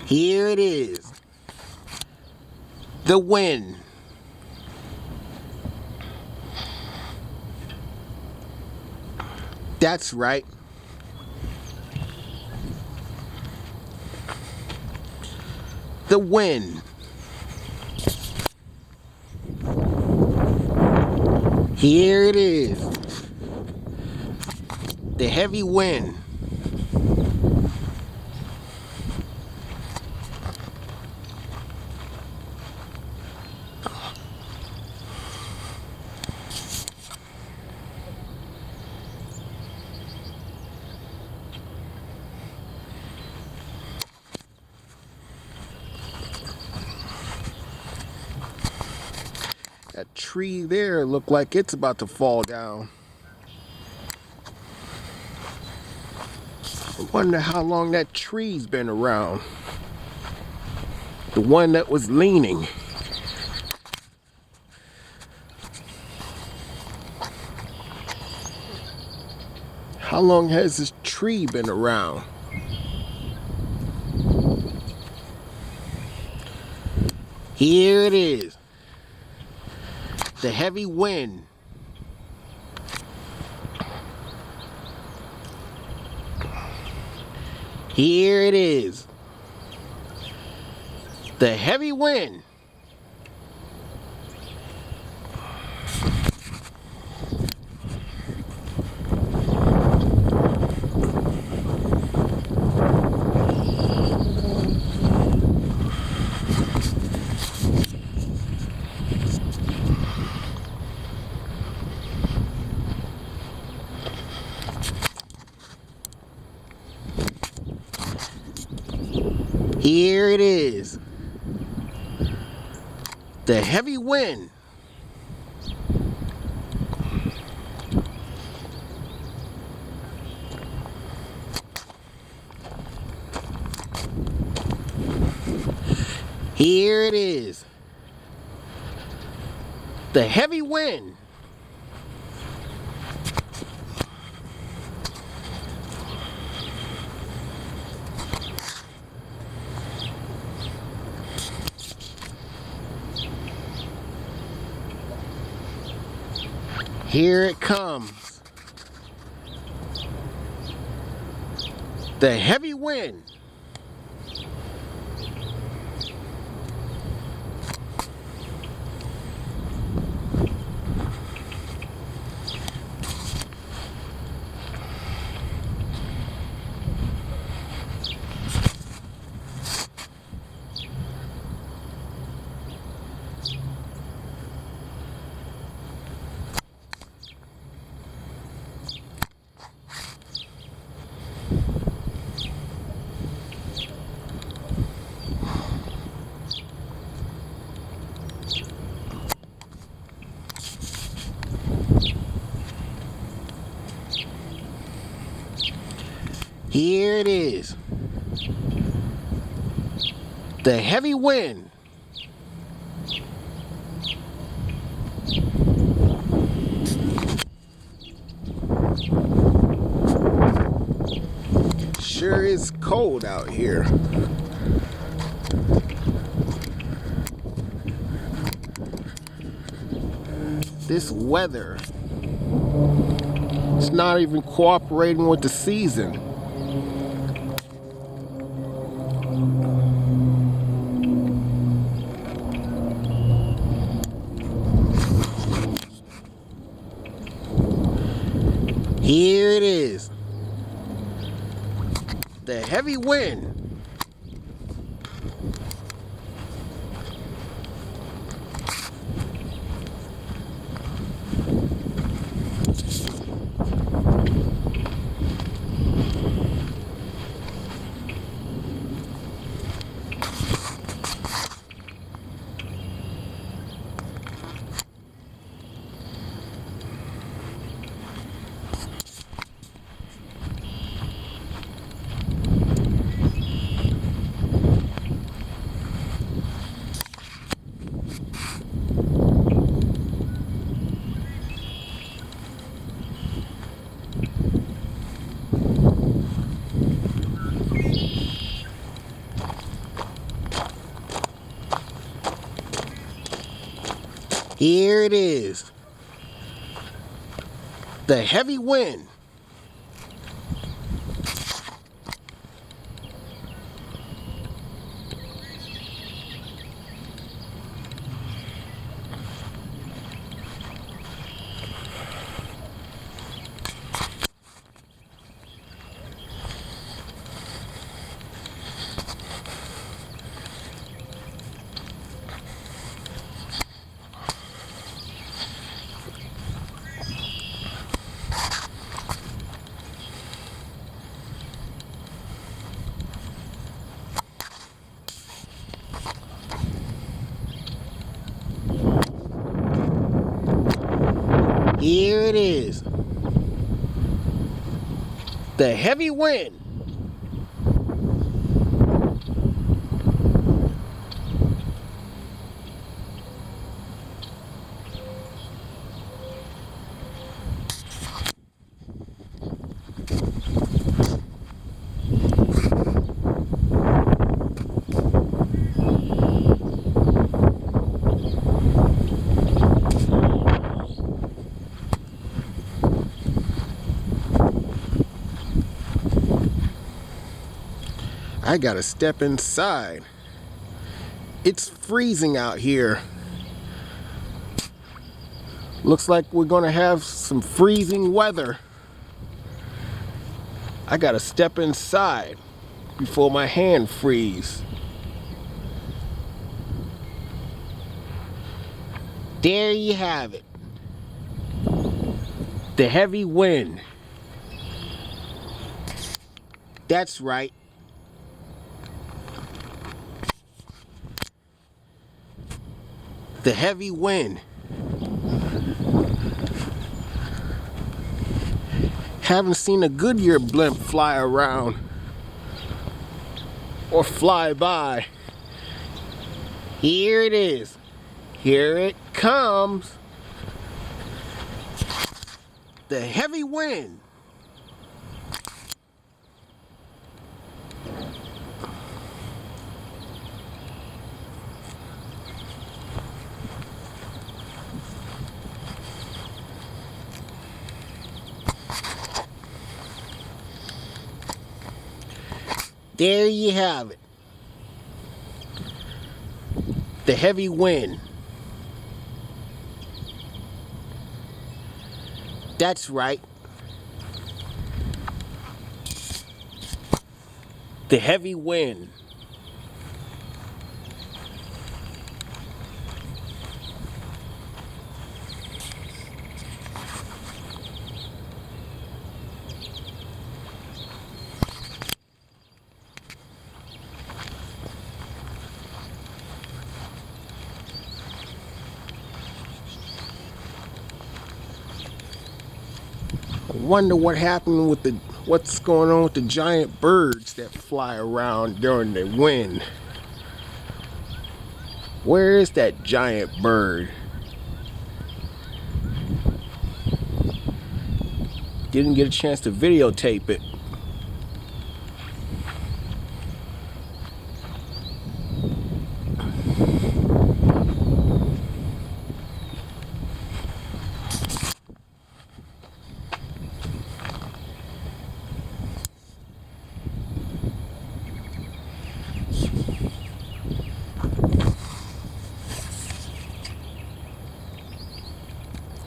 Here it is. The wind. That's right. The wind. Here it is. The heavy wind. That tree there look like it's about to fall down. I wonder how long that tree's been around. The one that was leaning. How long has this tree been around? Here it is. The heavy wind. Here it is. The heavy wind. Here it is. The heavy wind. Here it is. The heavy wind. Here it comes. The heavy wind. Here it is. The heavy wind. Sure is cold out here. This weather, it's not even cooperating with the season. Here it is. The heavy wind. Here it is. The heavy wind. Here it is. The heavy wind. I gotta step inside. It's freezing out here. Looks like we're gonna have some freezing weather. I gotta step inside before my hand freezes. There you have it. The heavy wind. That's right. The heavy wind. Haven't seen a Goodyear blimp fly around or fly by. Here it is. Here it comes. The heavy wind. There you have it. The heavy wind. That's right. The heavy wind. I wonder what happened with what's going on with the giant birds that fly around during the wind. Where is that giant bird? Didn't get a chance to videotape it.